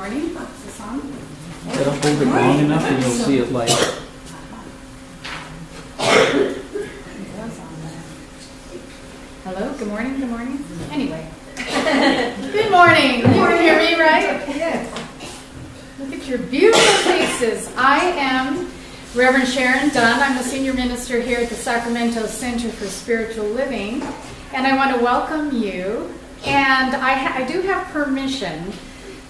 morning. Is this on? It'll hold it long enough and you'll see it light. It was on there. Hello, good morning, good morning. Anyway. Good morning. You can hear me, right? Yes. Look at your beautiful faces. I am Reverend Sharon Dunn. I'm the senior minister here at the Sacramento Center for Spiritual Living. And I want to welcome you. And I do have permission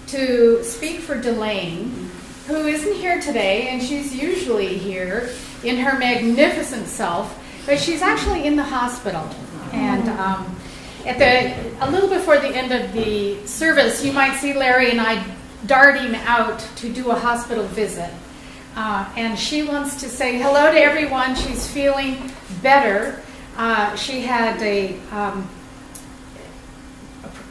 to speak for Delane, who isn't here today, and she's usually here in her magnificent self, but she's actually in the hospital. And a little before the end of the service, you might see Larry and I darting out to do a hospital visit. And she wants to say hello to everyone. She's feeling better. She had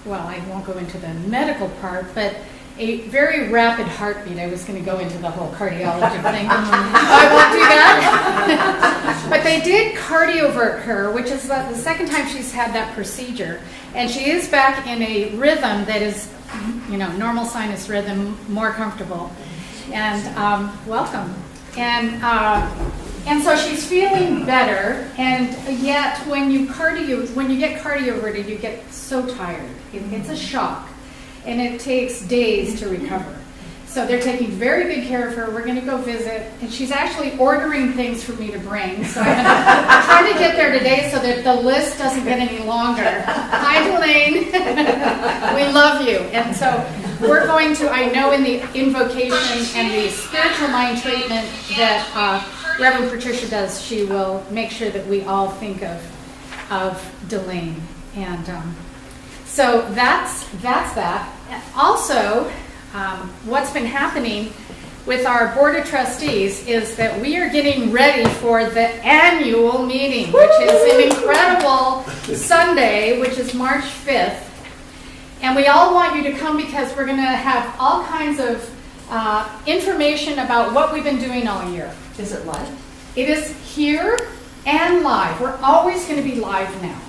well, I won't go into the medical part, but a very rapid heartbeat. I was going to go into the whole cardiology thing. I won't do that. But they did cardiovert her, which is the second time she's had that procedure. And she is back in a rhythm that is, normal sinus rhythm, more comfortable. And welcome. And so she's feeling better, and yet when you get cardioverted, you get so tired. It's a shock, and it takes days to recover. So they're taking very good care of her. We're going to go visit, and she's actually ordering things for me to bring. So I'm going to try to get there today so that the list doesn't get any longer. Hi, Delane. We love you. And so we're going to, I know in the invocation and the spiritual mind treatment that Reverend Patricia does, she will make sure that we all think of Delane. And so that's that. Also, what's been happening with our Board of Trustees is that we are getting ready for the annual meeting, which is an incredible Sunday, which is March 5th. And we all want you to come because we're going to have all kinds of information about what we've been doing all year. Is it live? It is here and live. We're always going to be live now.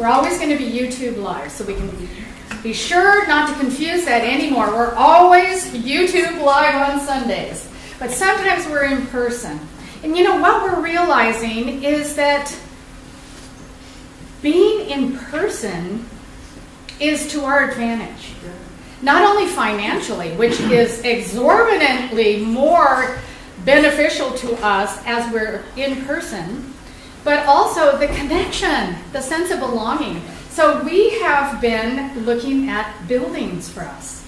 We're always going to be YouTube live, so we can be sure not to confuse that anymore. We're always YouTube live on Sundays, but sometimes we're in person. And what we're realizing is that being in person is to our advantage. Not only financially, which is exorbitantly more beneficial to us as we're in person, but also the connection, the sense of belonging. So we have been looking at buildings for us.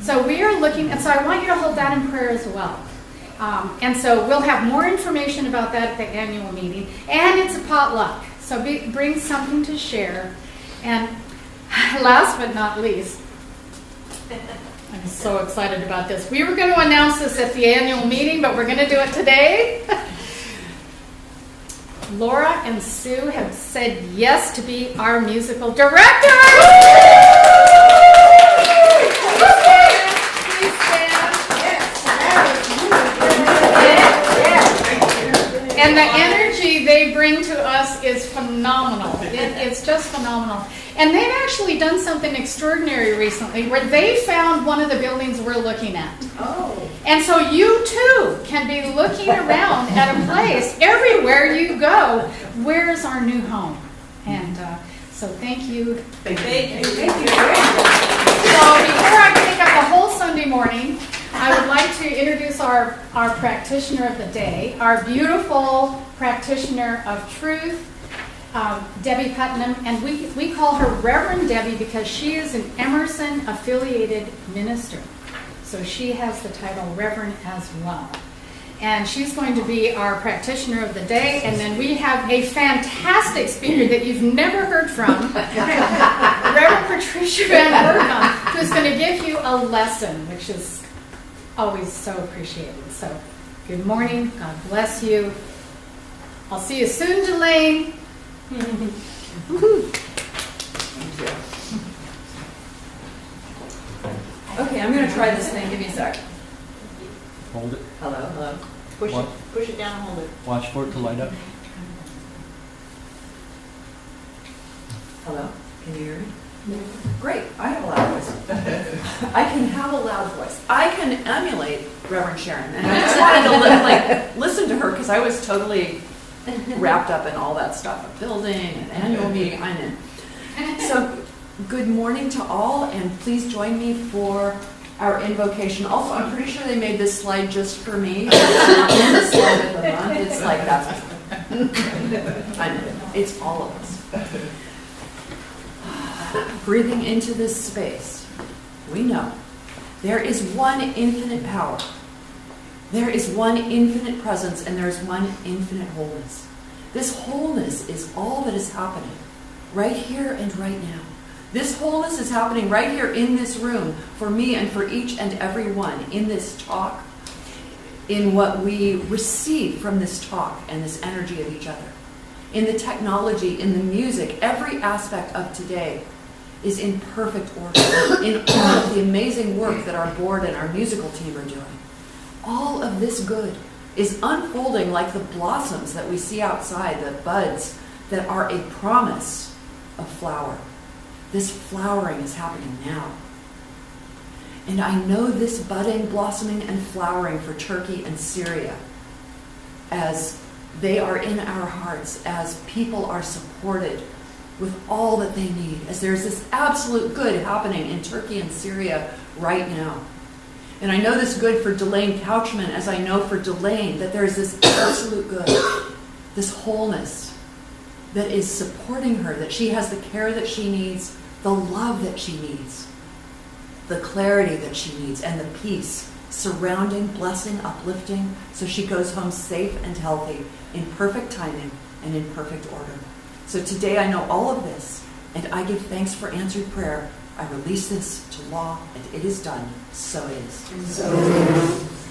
So we are looking, and so I want you to hold that in prayer as well. And so we'll have more information about that at the annual meeting. And it's a potluck, so bring something to share. And last but not least, I'm so excited about this. We were going to announce this at the annual meeting, but we're going to do it today. Laura and Sue have said yes to be our musical director. Please stand. And the energy they bring to us is phenomenal. It's just phenomenal. And they've actually done something extraordinary recently where they found one of the buildings we're looking at. Oh. And so you too can be looking around at a place everywhere you go. Where's our new home? And so thank you. Thank you. So before I take up the whole Sunday morning, I would like to introduce our practitioner of the day, our beautiful practitioner of truth, Debbie Putnam, and we call her Reverend Debbie because she is an Emerson-affiliated minister. So she has the title Reverend as well. And she's going to be our practitioner of the day. And then we have a fantastic speaker that you've never heard from, Reverend Patricia VanWoerkom, who's going to give you a lesson, which is always so appreciated. So good morning. God bless you. I'll see you soon, Delane. Okay, I'm going to try this thing. Give me a sec. Hold it. Hello. Push it down and hold it. Watch for it to light up. Hello. Can you hear me? Great, I have a loud voice. I can have a loud voice. I can emulate Reverend Sharon. And I just wanted to listen to her because I was totally wrapped up in all that stuff, a building, an annual meeting, I'm in. So good morning to all, and please join me for our invocation. Also, I'm pretty sure they made this slide just for me. It's not the slide of the month. It's like that's, I know, it's all of us. Breathing into this space, we know there is one infinite power. There is one infinite presence, and there is one infinite wholeness. This wholeness is all that is happening right here and right now. This wholeness is happening right here in this room for me and for each and every one in this talk, in what we receive from this talk and this energy of each other, in the technology, in the music. Every aspect of today is in perfect order, in all of the amazing work that our board and our musical team are doing. All of this good is unfolding like the blossoms that we see outside, the buds that are a promise of flower. This flowering is happening now. And I know this budding, blossoming, and flowering for Turkey and Syria as they are in our hearts, as people are supported with all that they need, as there's this absolute good happening in Turkey and Syria right now. And I know this good for Delane Couchman, as I know for Delane that there's this absolute good, this wholeness that is supporting her, that she has the care that she needs, the love that she needs, the clarity that she needs, and the peace surrounding, blessing, uplifting, so she goes home safe and healthy, in perfect timing and in perfect order. So today I know all of this, and I give thanks for answered prayer. I release this to law, and it is done. So it is. So it is.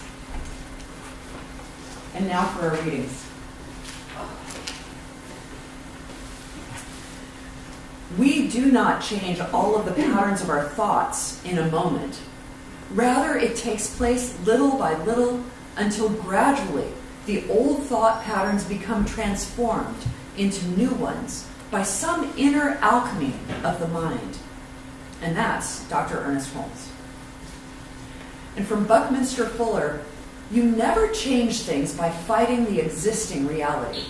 And now for our readings. We do not change all of the patterns of our thoughts in a moment. Rather, it takes place little by little until gradually the old thought patterns become transformed into new ones by some inner alchemy of the mind. And that's Dr. Ernest Holmes. And from Buckminster Fuller, you never change things by fighting the existing reality.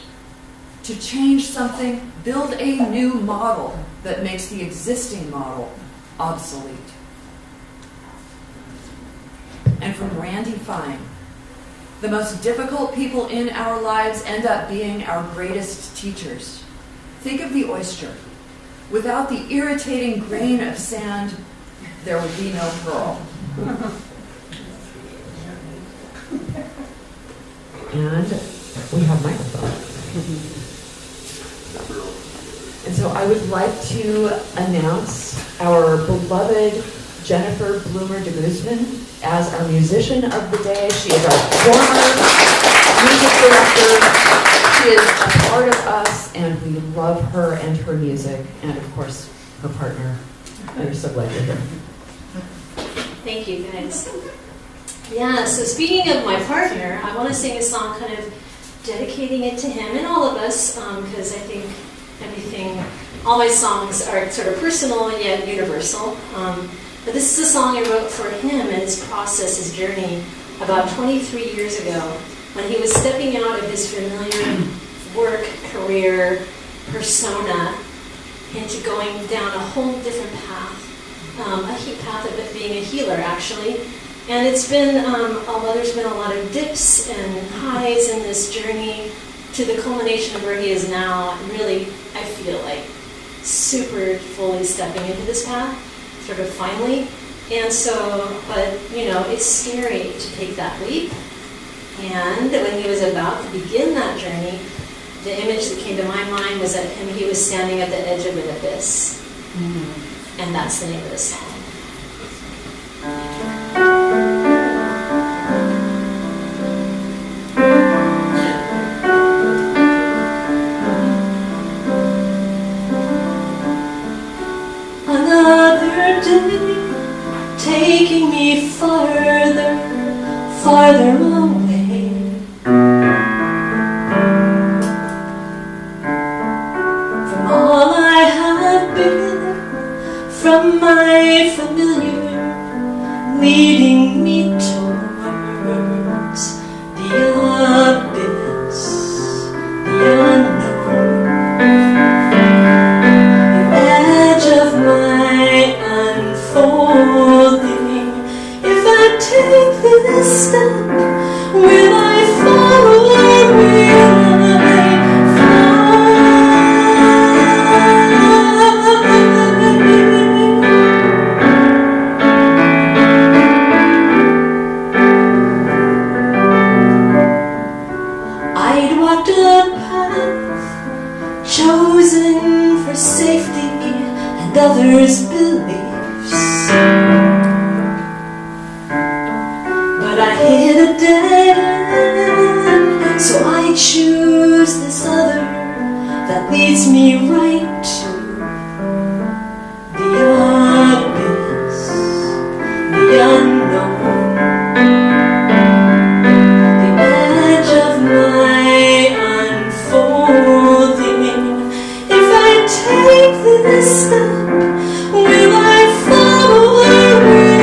To change something, build a new model that makes the existing model obsolete. And from Randy Fine, the most difficult people in our lives end up being our greatest teachers. Think of the oyster. Without the irritating grain of sand, there would be no pearl. And we have microphones. And so I would like to announce our beloved Jennifer Bloomer DeGuzman as our musician of the day. She is our former music director. She is a part of us, and we love her and her music, and of course, her partner. We're so glad you're here. Thank you, guys. Yeah, so speaking of my partner, I want to sing a song kind of dedicating it to him and all of us, because I think all my songs are sort of personal and yet universal. But this is a song I wrote for him and his process, his journey, about 23 years ago, when he was stepping out of his familiar work, career, persona, into going down a whole different path, a path of it being a healer, actually. And it's been, although there's been a lot of dips and highs in this journey to the culmination of where he is now, really, I feel like super fully stepping into this path, sort of finally. And so, but, it's scary to take that leap. And when he was about to begin that journey, the image that came to my mind was that he was standing at the edge of an abyss. Mm-hmm. And that's the name of the song. Another day, taking me farther, farther away. From all I have been, from my familiar, leading me towards the abyss, the unknown, the edge of my unfolding. If I take this step, will I fall or will I I'd walked a path chosen for safety and others' beliefs, but I hit a dead end, so I choose this other that leads me right to the abyss, the unknown, the edge of my unfolding. If I take this step, will I fall or will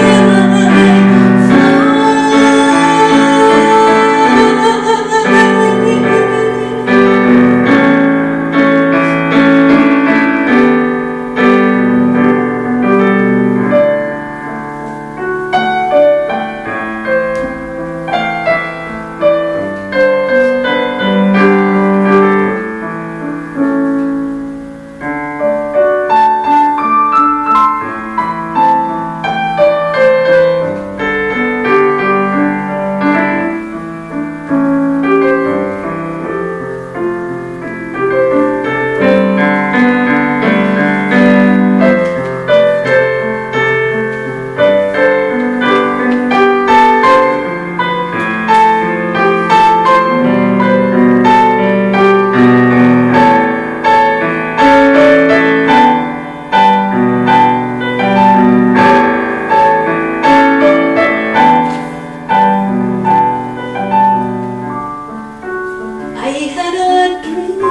I had a dream.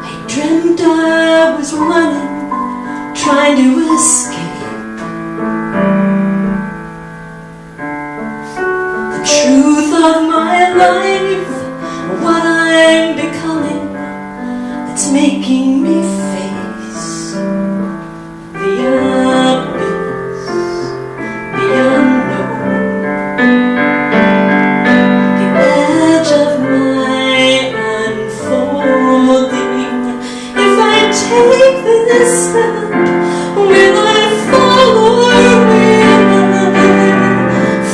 I dreamt I was running, trying to escape the truth of my life, what I'm becoming, that's making me face the abyss, the unknown, the edge of my unfolding. If I take this step, will I fall or will I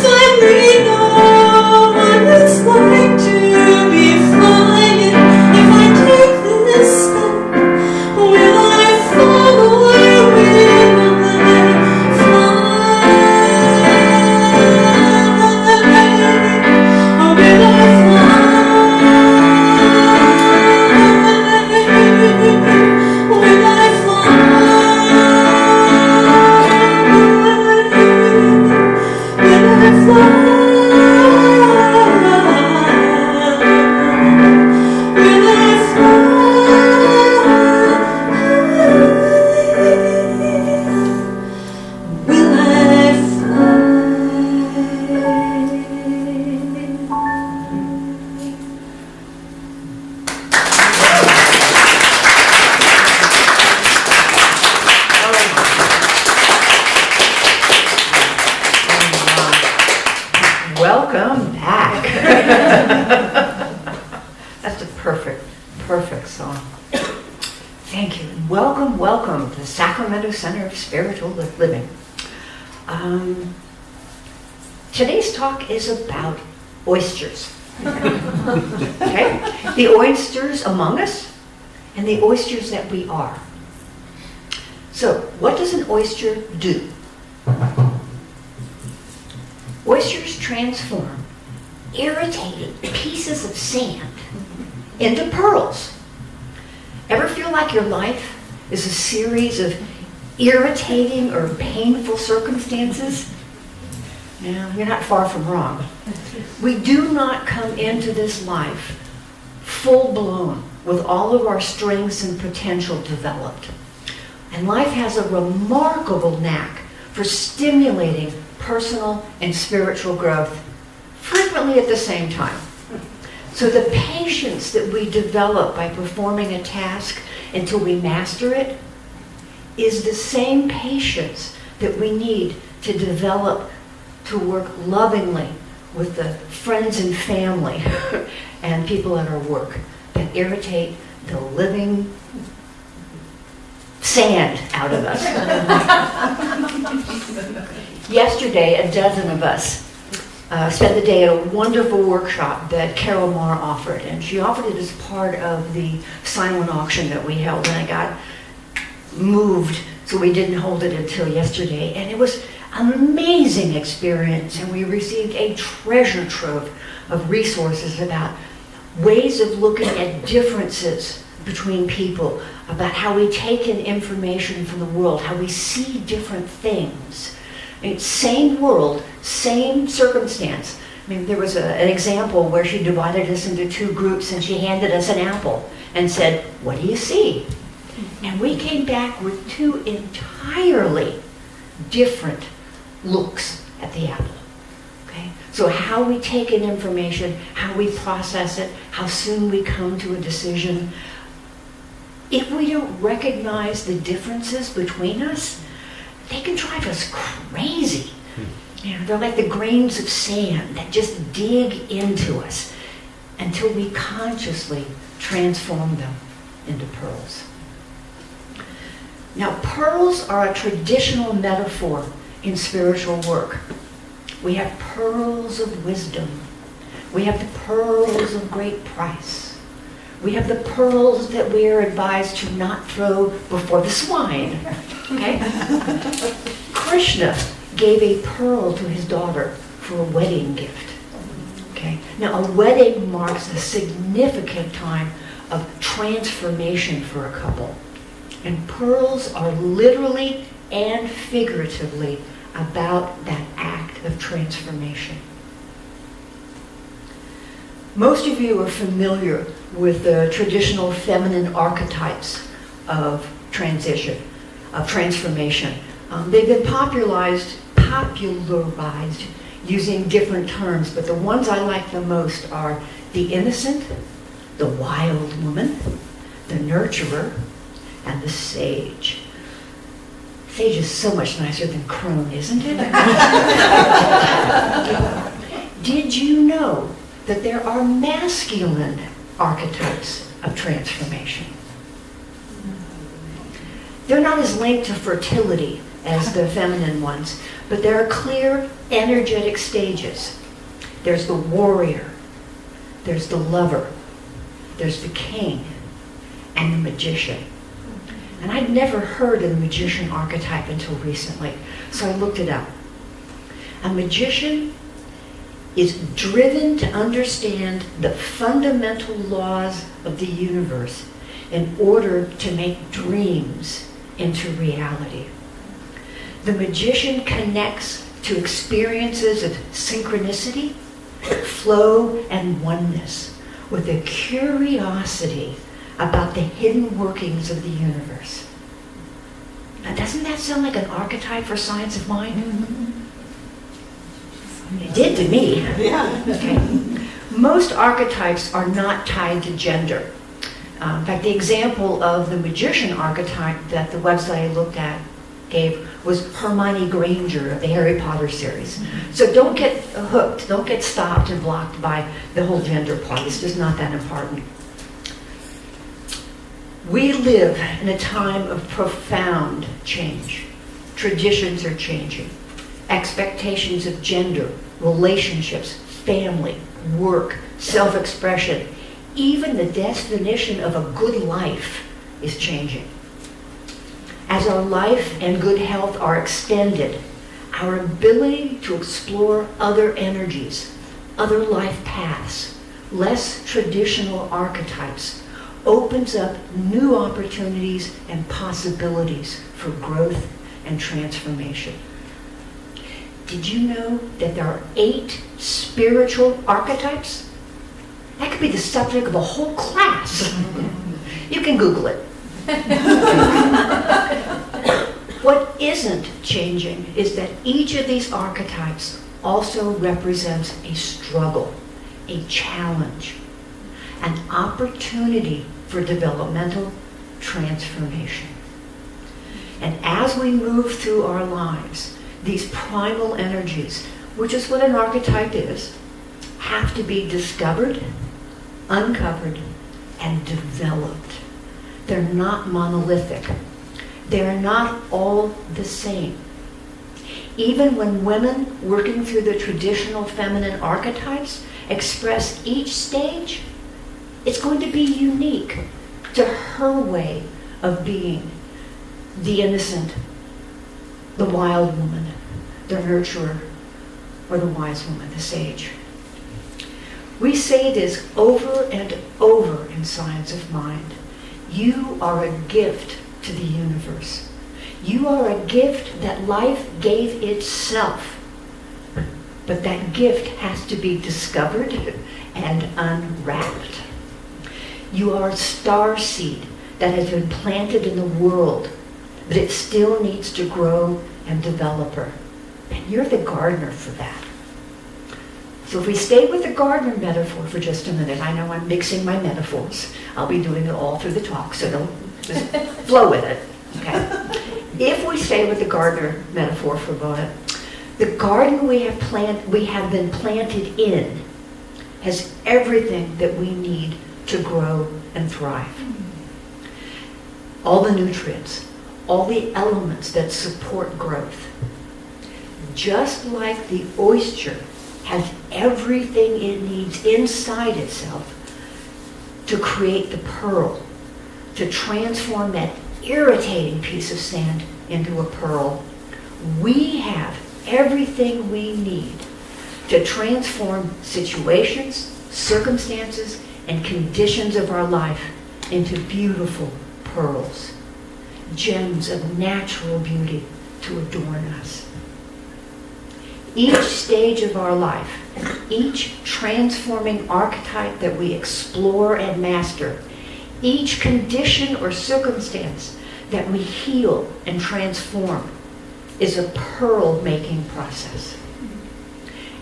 finally know what it's like to be flying? If I take this step, will I fall or will I fly? Or will I Welcome back. That's a perfect song. Thank you. And welcome to the Sacramento Center of Spiritual Living. Today's talk is about oysters. Okay? The oysters among us and the oysters that we are. So, what does an oyster do? Oysters transform irritating pieces of sand into pearls. Ever feel like your life is a series of irritating or painful circumstances? No, you're not far from wrong. We do not come into this life full blown with all of our strengths and potential developed. And And life has a remarkable knack for stimulating personal and spiritual growth, frequently at the same time. So the patience that we develop by performing a task until we master it is the same patience that we need to develop to work lovingly with the friends and family and people at our work that irritate the living sand out of us. Yesterday, a dozen of us spent the day at a wonderful workshop that Carol Marr offered, and she offered it as part of the silent auction that we held, and I got moved, so we didn't hold it until yesterday, and it was an amazing experience, and we received a treasure trove of resources about ways of looking at differences between people, about how we take in information from the world, how we see different things. I mean, same world, same circumstance. I mean, there was an example where she divided us into two groups and she handed us an apple and said, "What do you see?" And we came back with two entirely different looks at the apple. Okay? So how we take in information, how we process it, how soon we come to a decision. If we don't recognize the differences between us, they can drive us crazy. You know, they're like the grains of sand that just dig into us until we consciously transform them into pearls. Now, pearls are a traditional metaphor in spiritual work. We have pearls of wisdom. We have the pearls of great price. We have the pearls that we are advised to not throw before the swine. Okay? Krishna gave a pearl to his daughter for a wedding gift. Okay? Now, a wedding marks a significant time of transformation for a couple. And pearls are literally and figuratively about that act of transformation. Most of you are familiar with the traditional feminine archetypes of transition, of transformation. They've been popularized using different terms, but the ones I like the most are the innocent, the wild woman, the nurturer, and the sage. Sage is so much nicer than crone, isn't it? Did you know that there are masculine archetypes of transformation? They're not as linked to fertility as the feminine ones, but there are clear energetic stages. There's the warrior, there's the lover, there's the king, and the magician. And I'd never heard of the magician archetype until recently, so I looked it up. A magician is driven to understand the fundamental laws of the universe in order to make dreams into reality. The magician connects to experiences of synchronicity, flow, and oneness with a curiosity about the hidden workings of the universe. Now, doesn't that sound like an archetype for science of mind? It did to me. Yeah. Okay. Most archetypes are not tied to gender. In fact, the example of the magician archetype that the website I looked at gave was Hermione Granger of the Harry Potter series. So don't get hooked, don't get stopped and blocked by the whole gender part. It's just not that important. We live in a time of profound change. Traditions are changing. Expectations of gender, relationships, family, work, self-expression, even the definition of a good life is changing. As our life and good health are extended, our ability to explore other energies, other life paths, less traditional archetypes, opens up new opportunities and possibilities for growth and transformation. Did you know that there are 8 spiritual archetypes? That could be the subject of a whole class. You can Google it. isn't changing is that each of these archetypes also represents a struggle, a challenge, an opportunity for developmental transformation. And as we move through our lives, these primal energies, which is what an archetype is, have to be discovered, uncovered, and developed. They're not monolithic. They're not all the same. Even when women working through the traditional feminine archetypes express each stage, it's going to be unique to her way of being the innocent, the wild woman, the nurturer, or the wise woman, the sage. We say this over and over in Science of Mind. You are a gift to the universe. You are a gift that life gave itself. But that gift has to be discovered and unwrapped. You are a star seed that has been planted in the world, but it still needs to grow and develop her. And you're the gardener for that. So if we stay with the gardener metaphor for just a minute, I know I'm mixing my metaphors. I'll be doing it all through the talk, so don't just flow with it. Okay? If we stay with the gardener metaphor for a moment, the garden we have been planted in has everything that we need to grow and thrive. All the nutrients, all the elements that support growth. Just like the oyster has everything it needs inside itself to create the pearl, to transform that irritating piece of sand into a pearl. We have everything we need to transform situations, circumstances, and conditions of our life into beautiful pearls, gems of natural beauty to adorn us. Each stage of our life, each transforming archetype that we explore and master, each condition or circumstance that we heal and transform is a pearl-making process.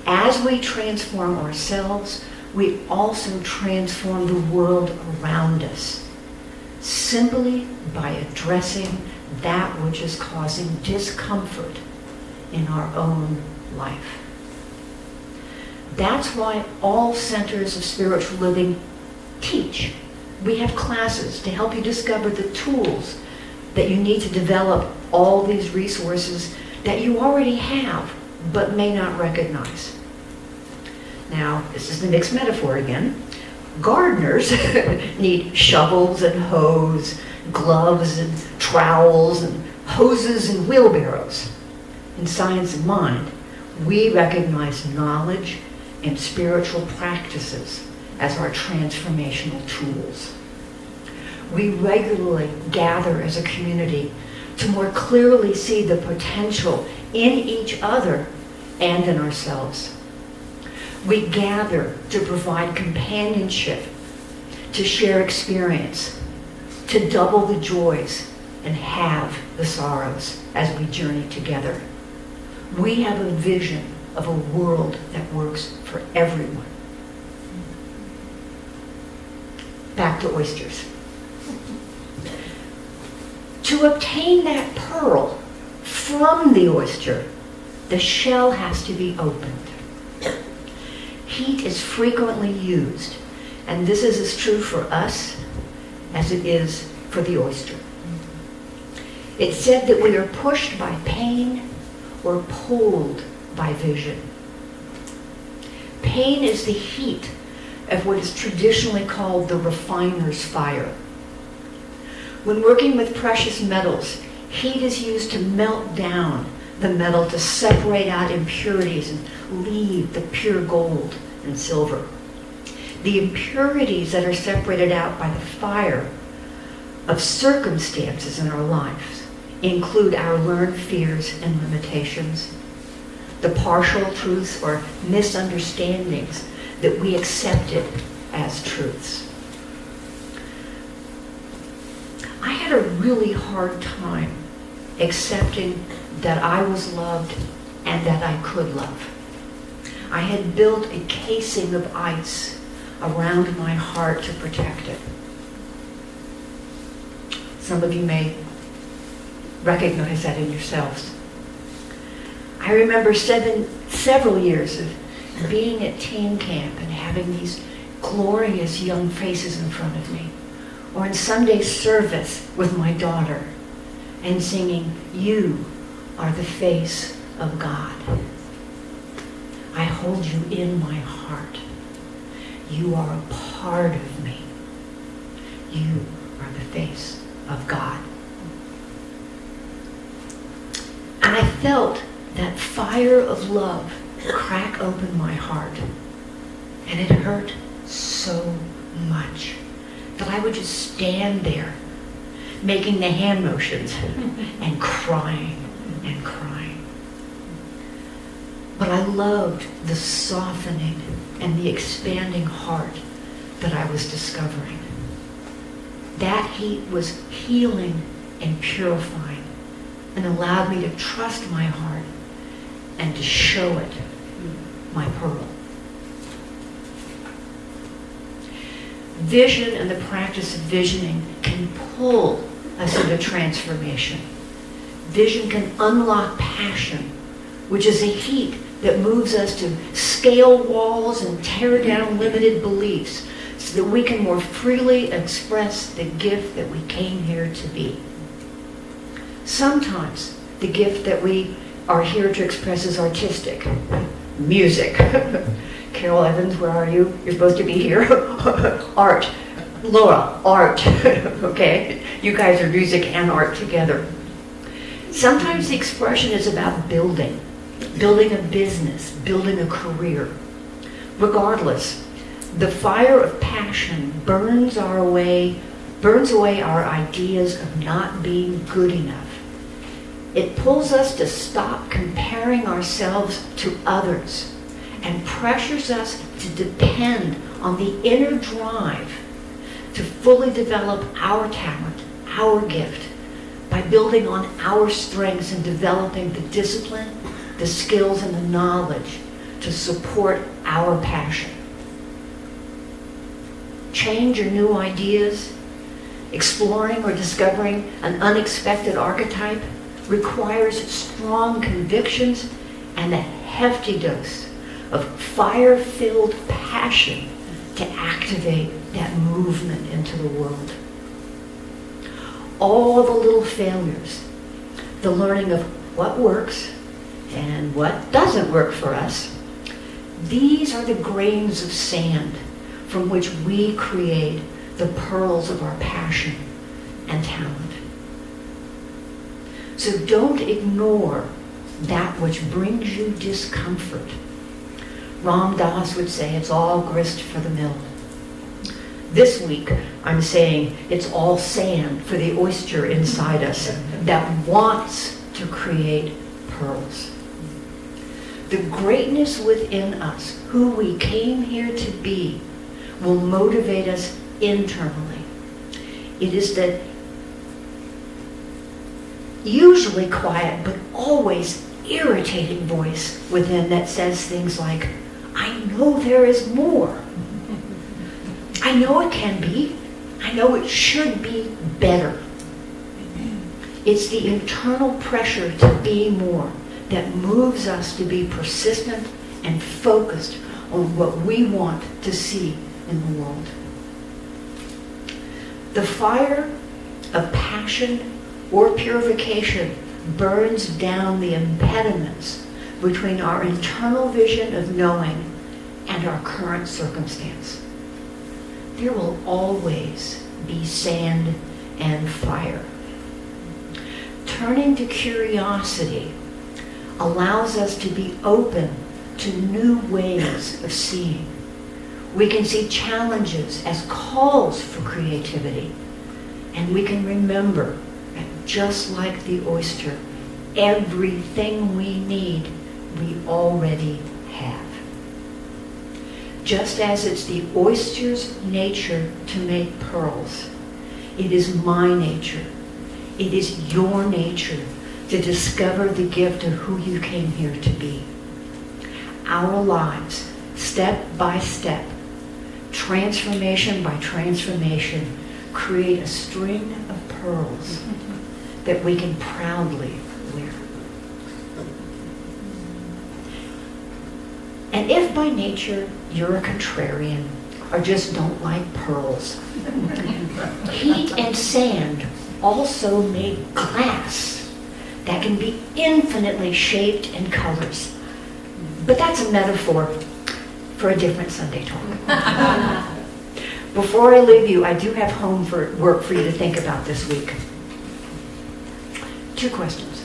As we transform ourselves, we also transform the world around us, simply by addressing that which is causing discomfort in our own life. That's why all centers of spiritual living teach. We have classes to help you discover the tools that you need to develop all these resources that you already have but may not recognize. Now, this is the mixed metaphor again. Gardeners need shovels and hoes, gloves and trowels and hoses and wheelbarrows. In Science of Mind, we recognize knowledge and spiritual practices as our transformational tools. We regularly gather as a community to more clearly see the potential in each other and in ourselves. We gather to provide companionship, to share experience, to double the joys and halve the sorrows as we journey together. We have a vision of a world that works for everyone. Back to oysters. To obtain that pearl from the oyster, the shell has to be opened. Heat is frequently used, and this is as true for us as it is for the oyster. It's said that we are pushed by pain or pulled by vision. Pain is the heat of what is traditionally called the refiner's fire. When working with precious metals, heat is used to melt down the metal to separate out impurities and leave the pure gold and silver. The impurities that are separated out by the fire of circumstances in our lives include our learned fears and limitations, the partial truths or misunderstandings that we accepted as truths. I had a really hard time accepting that I was loved and that I could love. I had built a casing of ice around my heart to protect it. Some of you may recognize that in yourselves. I remember several years of being at teen camp and having these glorious young faces in front of me, or in Sunday service with my daughter and singing, "You are the face of God. I hold you in my heart. You are a part of me. You are the face of God." And I felt that fire of love crack open my heart. And it hurt so much that I would just stand there making the hand motions and crying and crying. But I loved the softening and the expanding heart that I was discovering. That heat was healing and purifying and allowed me to trust my heart and to show it my pearl. Vision and the practice of visioning can pull us into transformation. Vision can unlock passion, which is a heat that moves us to scale walls and tear down limited beliefs so that we can more freely express the gift that we came here to be. Sometimes the gift that we are here to express is artistic. Music. Carol Evans, where are you? You're supposed to be here. Art. Laura, art. Okay? You guys are music and art together. Sometimes the expression is about building a business, building a career. Regardless, the fire of passion burns away our ideas of not being good enough. It pulls us to stop comparing ourselves to others and pressures us to depend on the inner drive to fully develop our talent, our gift, by building on our strengths and developing the discipline, the skills, and the knowledge to support our passion. Change or new ideas, exploring or discovering an unexpected archetype requires strong convictions and a hefty dose of fire-filled passion to activate that movement into the world. All the little failures, the learning of what works and what doesn't work for us, these are the grains of sand from which we create the pearls of our passion and talent. So don't ignore that which brings you discomfort. Ram Dass would say it's all grist for the mill. This week, I'm saying it's all sand for the oyster inside us that wants to create pearls. The greatness within us, who we came here to be, will motivate us internally. It is that usually quiet but always irritating voice within that says things like, "I know there is more. I know it can be. I know it should be better." It's the internal pressure to be more that moves us to be persistent and focused on what we want to see in the world. The fire of passion or purification burns down the impediments between our internal vision of knowing and our current circumstance. There will always be sand and fire. Turning to curiosity allows us to be open to new ways of seeing. We can see challenges as calls for creativity, and we can remember that just like the oyster, everything we need, we already have. Just as it's the oyster's nature to make pearls, it is my nature, it is your nature to discover the gift of who you came here to be. Our lives, step by step, transformation by transformation, create a string of pearls that we can proudly wear. And if by nature you're a contrarian or just don't like pearls, heat and sand also make glass that can be infinitely shaped in colors. But that's a metaphor for a different Sunday talk. Before I leave you, I do have homework for you to think about this week. 2 questions.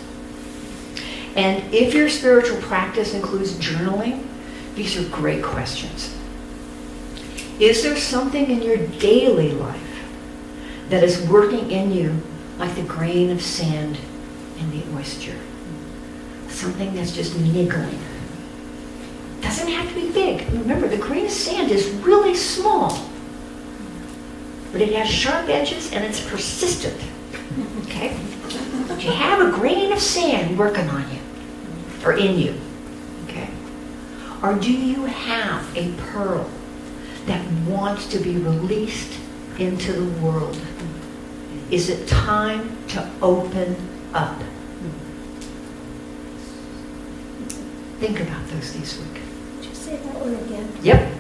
And if your spiritual practice includes journaling, these are great questions. Is there something in your daily life that is working in you like the grain of sand in the oyster? Something that's just niggling. Doesn't have to be big. Remember, the grain of sand is really small, but it has sharp edges and it's persistent. Okay? But you have a grain of sand working on you, or in you. Okay? Or do you have a pearl that wants to be released into the world? Is it time to open up? Think about those this week. Could you say that one again? Yep.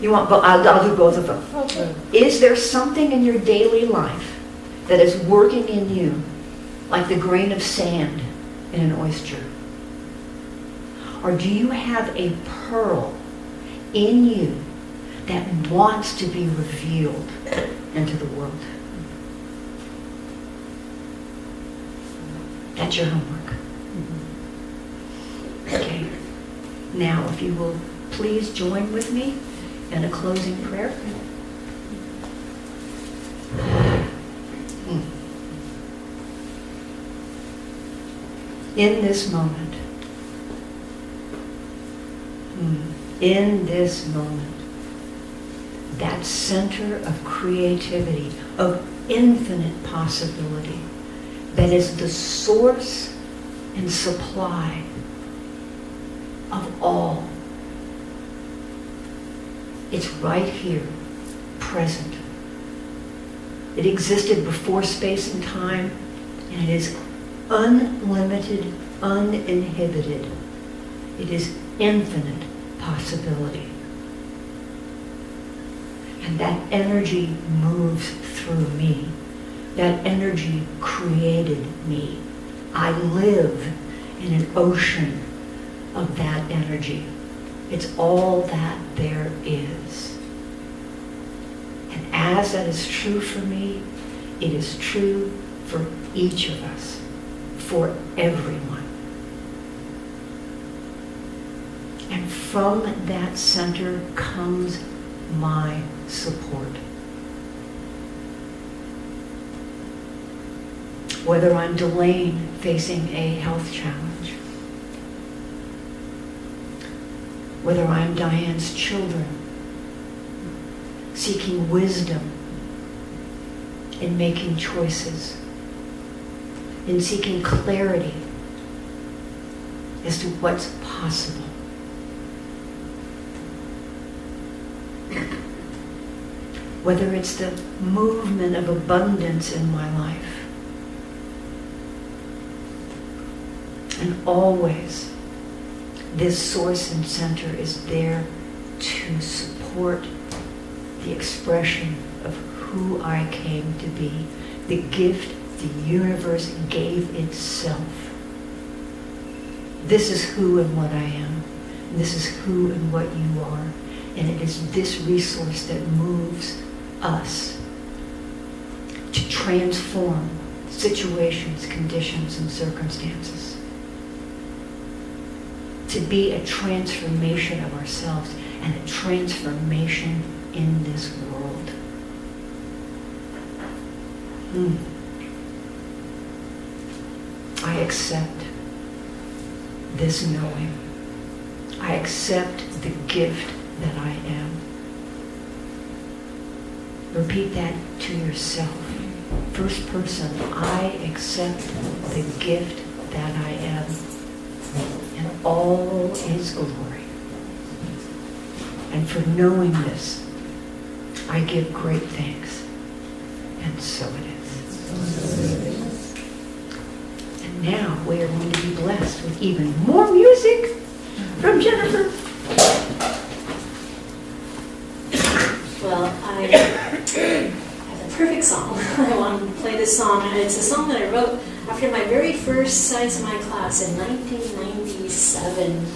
You want? I'll do both of them. Okay. Is there something in your daily life that is working in you like the grain of sand in an oyster? Or do you have a pearl in you that wants to be revealed into the world? That's your homework. Okay. Now, if you will please join with me in a closing prayer. In this moment, that center of creativity, of infinite possibility, that is the source and supply of all. It's right here, present. It existed before space and time, and it is unlimited, uninhibited. It is infinite possibility. And that energy moves through me. That energy created me. I live in an ocean of that energy. It's all that there is. And as that is true for me, it is true for each of us, for everyone. And from that center comes my support. Whether I'm Delane facing a health challenge, whether I'm Diane's children seeking wisdom in making choices, in seeking clarity as to what's possible. Whether it's the movement of abundance in my life. And always, this source and center is there to support the expression of who I came to be, the gift the universe gave itself. This is who and what I am. And this is who and what you are. And it is this resource that moves us to transform situations, conditions, and circumstances. To be a transformation of ourselves and a transformation in this world. I accept this knowing. I accept the gift that I am. Repeat that to yourself. First person, I accept the gift that I am in all His glory. And for knowing this, I give great thanks. And so it is. And now we are going to be blessed with even more music from Jennifer. Well, I have the perfect song. I want to play this song, and it's a song that I wrote after my very first Science of Mind class in 1997.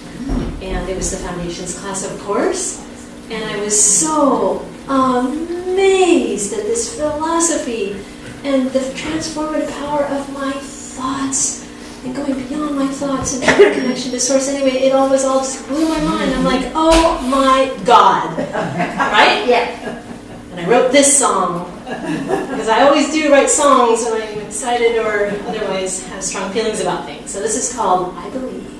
And it was the Foundations class, of course. And I was so amazed at this philosophy and the transformative power of my thoughts and going beyond my thoughts and the connection to source. Anyway, it all just blew my mind. I'm like, oh my God. Right? Yeah. And I wrote this song because I always do write songs when I'm excited or otherwise have strong feelings about things. So this is called I Believe.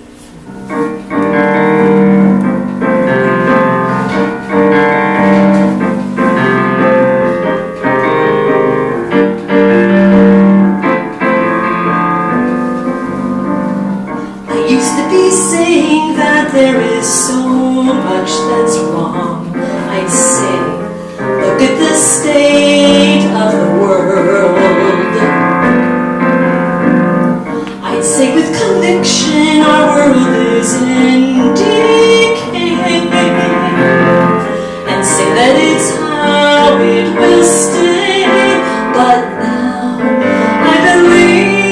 There is so much that's wrong. I'd say, look at the state of the world. I'd say with conviction our world is in decay, and say that it's how it will stay. But now I believe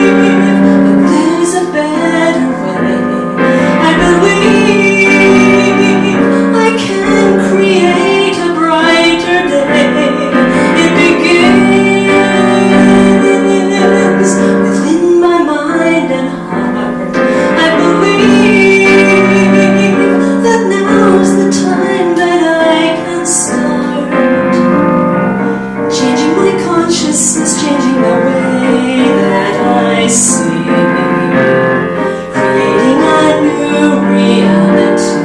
that there's a better way. I believe I can create a brighter day. It begins within my mind and heart. I believe that now's the time that I can start changing my consciousness, changing the way that I see, creating a new reality.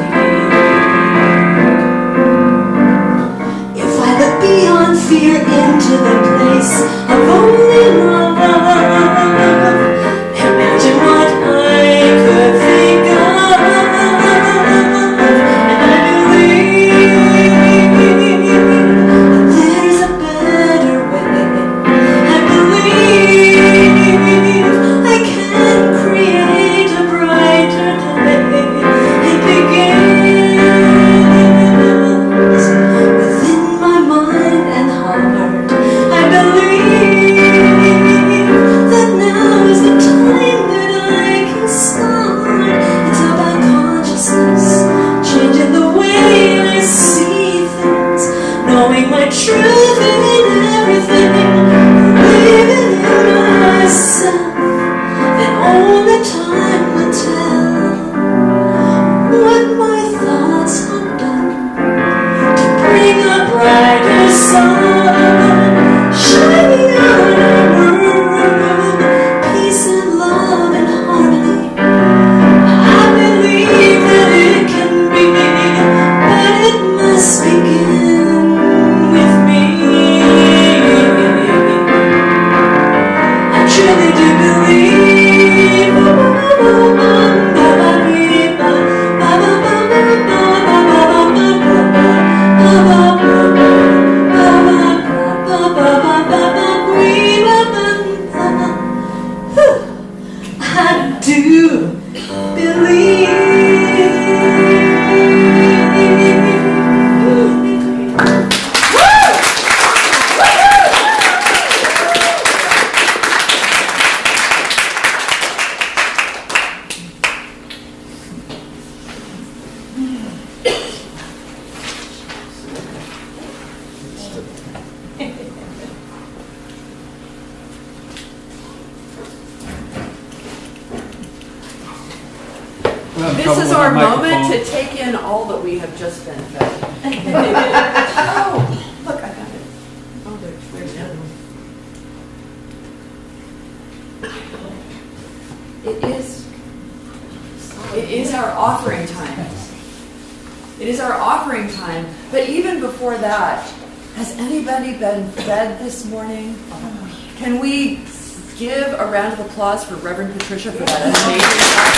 If I look beyond fear into the place of only love, imagine what I could think of. And I believe that there's a better way. I believe I can create a brighter day. It begins within my mind and heart. I believe that now is the time that I can start. It's about consciousness, changing the way I see things, knowing my truth in everything, believing in myself. Then only time will tell what my thoughts have done to bring a brighter sun shining on our world, peace and love and harmony. I believe that it can be, but it must begin with me. I truly do believe. I do believe. This is our moment to take in all that we have just been fed. Oh, look, I got it. Oh, there's the other one. It is our offering time. It is our offering time. But even before that, has anybody been fed this morning? Can we give a round of applause for Reverend Patricia for that amazing talk.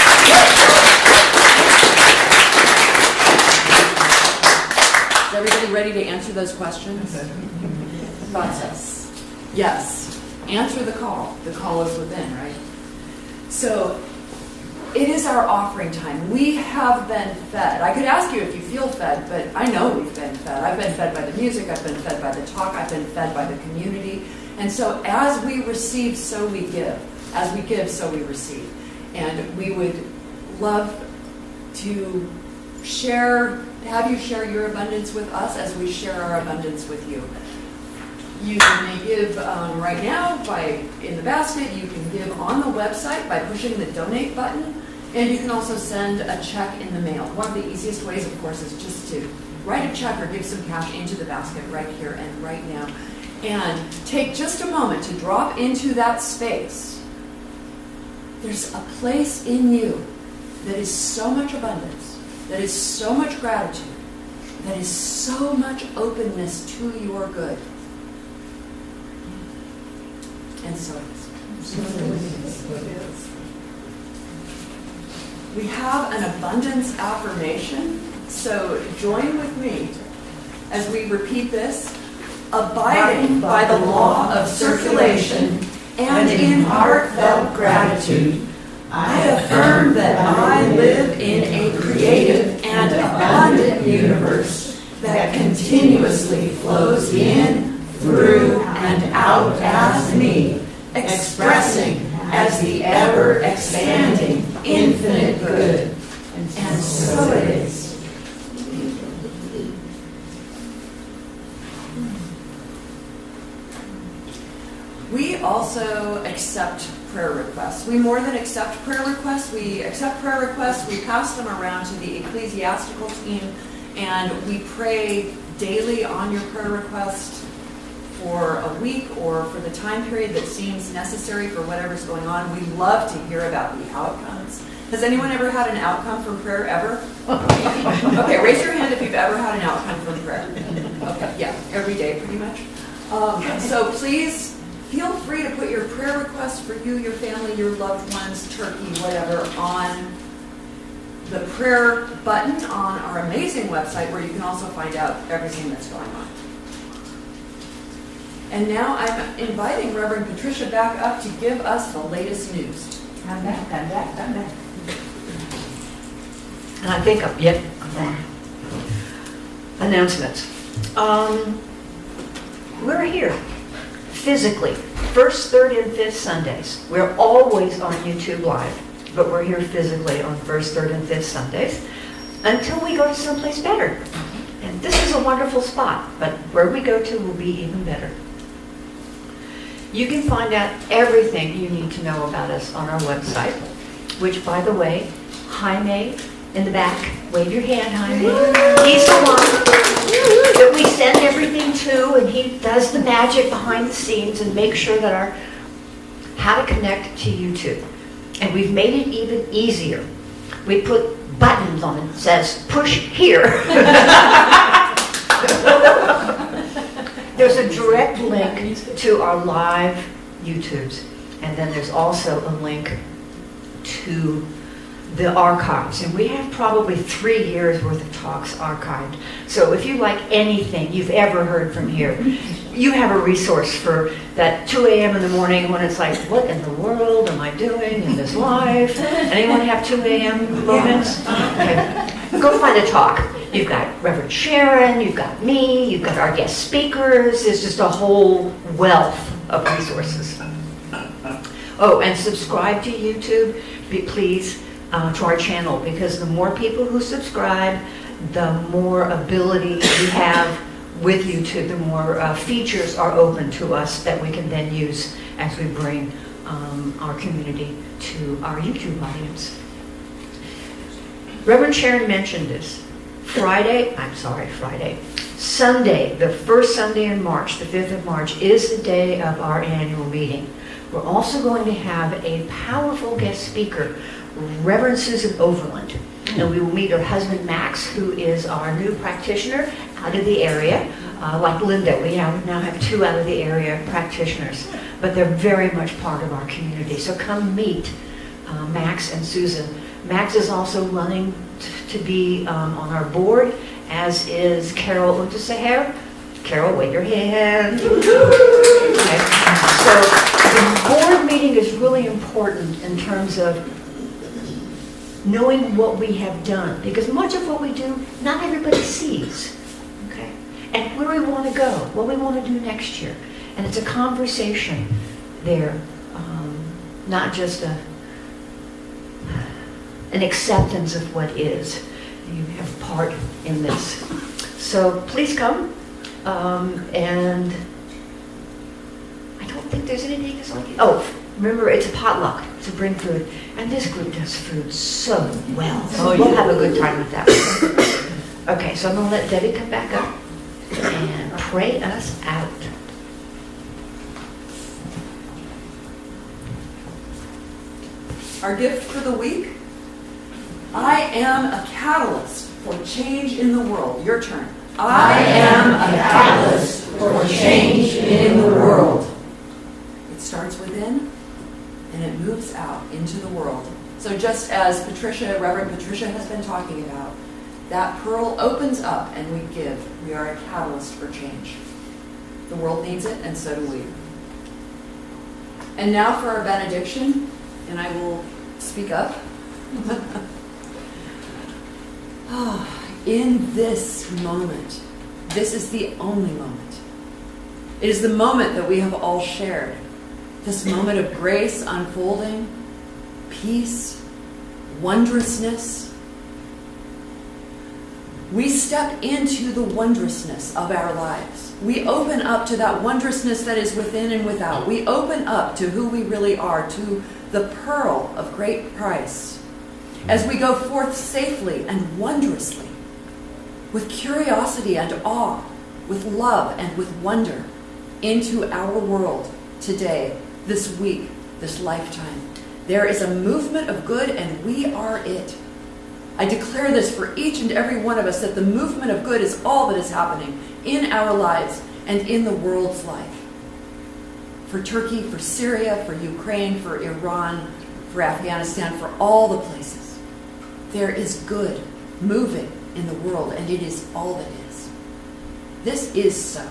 Is everybody ready to answer those questions? Process. Yes. Answer the call. The call is within, right? So it is our offering time. We have been fed. I could ask you if you feel fed, but I know we've been fed. I've been fed by the music. I've been fed by the talk. I've been fed by the community. And so as we receive, so we give. As we give, so we receive. And we would love to have you share your abundance with us as we share our abundance with you. You may give right now in the basket. You can give on the website by pushing the donate button. And you can also send a check in the mail. One of the easiest ways, of course, is just to write a check or give some cash into the basket right here and right now. And take just a moment to drop into that space. There's a place in you that is so much abundance, that is so much gratitude, that is so much openness to your good. And so it is. We have an abundance affirmation, so join with me as we repeat this. Abiding by the law of circulation and in heartfelt gratitude, I affirm that I live in a creative and abundant universe that continuously flows in, through, and out as me, expressing as the ever-expanding infinite good. And so it is. We also accept prayer requests. We more than accept prayer requests. We accept prayer requests. We pass them around to the ecclesiastical team, and we pray daily on your prayer request for a week or for the time period that seems necessary for whatever's going on. We love to hear about the outcomes. Has anyone ever had an outcome from prayer ever? Okay, raise your hand if you've ever had an outcome from prayer. Okay, yeah, every day pretty much. So please feel free to put your prayer requests for you, your family, your loved ones, turkey, whatever, on the prayer button on our amazing website where you can also find out everything that's going on. And now I'm inviting Reverend Patricia back up to give us the latest news. I'm back. And I think I'm on. Announcements. We're here physically, first, third, and fifth Sundays. We're always on YouTube Live, but we're here physically on first, third, and fifth Sundays until we go to someplace better. And this is a wonderful spot, but where we go to will be even better. You can find out everything you need to know about us on our website, which, by the way, Jaime in the back, wave your hand, Jaime. He's the one that we send everything to, and he does the magic behind the scenes and makes sure that how to connect to YouTube. And we've made it even easier. We put buttons on it that says, push here. There's a direct link to our live YouTubes, and then there's also a link to the archives, and we have probably 3 years worth of talks archived. So if you like anything you've ever heard from here, you have a resource for that 2 a.m. in the morning when it's like, what in the world am I doing in this life? Anyone have 2 a.m. moments? Okay. Go find a talk. You've got Reverend Sharon, you've got me, you've got our guest speakers. There's just a whole wealth of resources. Oh, and subscribe to YouTube, please, to our channel, because the more people who subscribe, the more ability we have with YouTube, the more features are open to us that we can then use as we bring our community to our YouTube audience. Reverend Sharon mentioned this. Sunday, the first Sunday in March, the 5th of March, is the day of our annual meeting. We're also going to have a powerful guest speaker, Reverend Susan Overland. And we will meet her husband, Max, who is our new practitioner out of the area. like Linda, we now have 2 out of the area practitioners, but they're very much part of our community. So come meet Max and Susan. Max is also running to be on our board, as is Carol Unterseher. Carol, wave your hand. Okay. So the board meeting is really important in terms of knowing what we have done, because much of what we do, not everybody sees. Okay, and where we want to go, what we want to do next year, and it's a conversation there, not just an acceptance of what is. You have part in this. So please come, and I don't think there's anything that's like it. Oh, remember, it's a potluck, so bring food. And this group does food so well. So we'll have a good time with that one. Okay, so I'm going to let Debbie come back up and pray us out. Our gift for the week: I am a catalyst for change in the world. Your turn. I am a catalyst for change in the world. It starts within and it moves out into the world. So just as Reverend Patricia has been talking about, that pearl opens up and we give. We are a catalyst for change. The world needs it, and so do we. And now for our benediction, and I will speak up. In this moment, this is the only moment. It is the moment that we have all shared. This moment of grace unfolding, peace, wondrousness. We step into the wondrousness of our lives. We open up to that wondrousness that is within and without. We open up to who we really are, to the pearl of great price. As we go forth safely and wondrously, with curiosity and awe, with love and with wonder, into our world today, this week, this lifetime. There is a movement of good, and we are it. I declare this for each and every one of us, that the movement of good is all that is happening in our lives and in the world's life. For Turkey, for Syria, for Ukraine, for Iran, for Afghanistan, for all the places. There is good moving in the world, and it is all that is. This is so.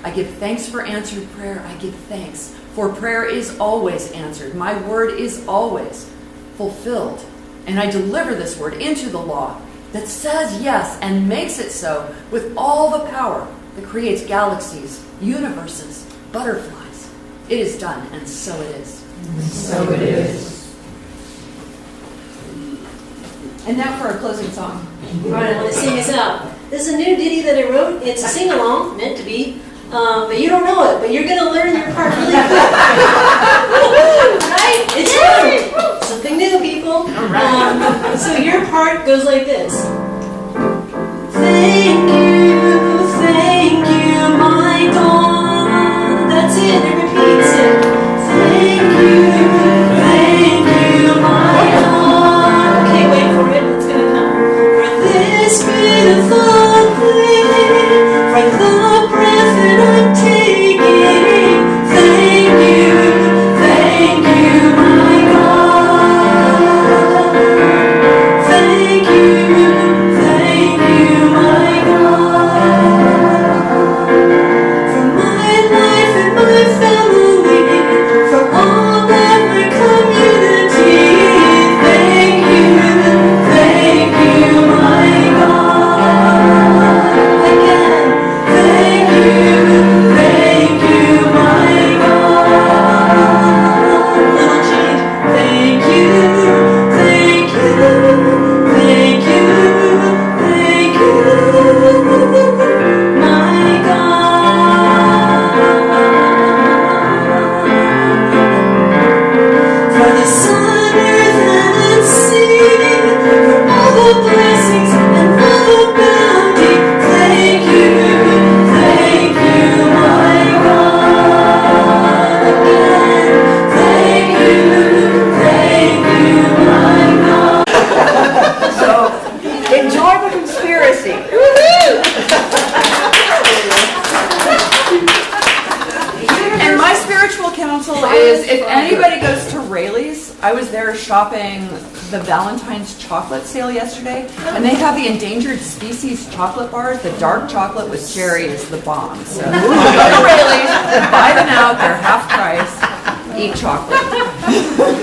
I give thanks for answered prayer. I give thanks, for prayer is always answered. My word is always fulfilled. And I deliver this word into the law that says yes and makes it so, with all the power that creates galaxies, universes, butterflies. It is done, and so it is. So it is. And now for our closing song. All right, I want to sing this out. This is a new ditty that I wrote. It's a sing-along, meant to be. But you don't know it, but you're going to learn your part really quick. Right? It's fun. Something new, people. So your part goes like this. Thank you, my God. That's it. It repeats it. Thank you, my God. Okay, wait for it. It's going to come. For this beautiful thing, for the breath that I'm taking. Thank you, my God. Thank you, my God. For my life and my family. I was there shopping the Valentine's chocolate sale yesterday, and they have the endangered species chocolate bars. The dark chocolate with cherry is the bomb. So go to Rayleigh's, buy them out, they're half price, eat chocolate.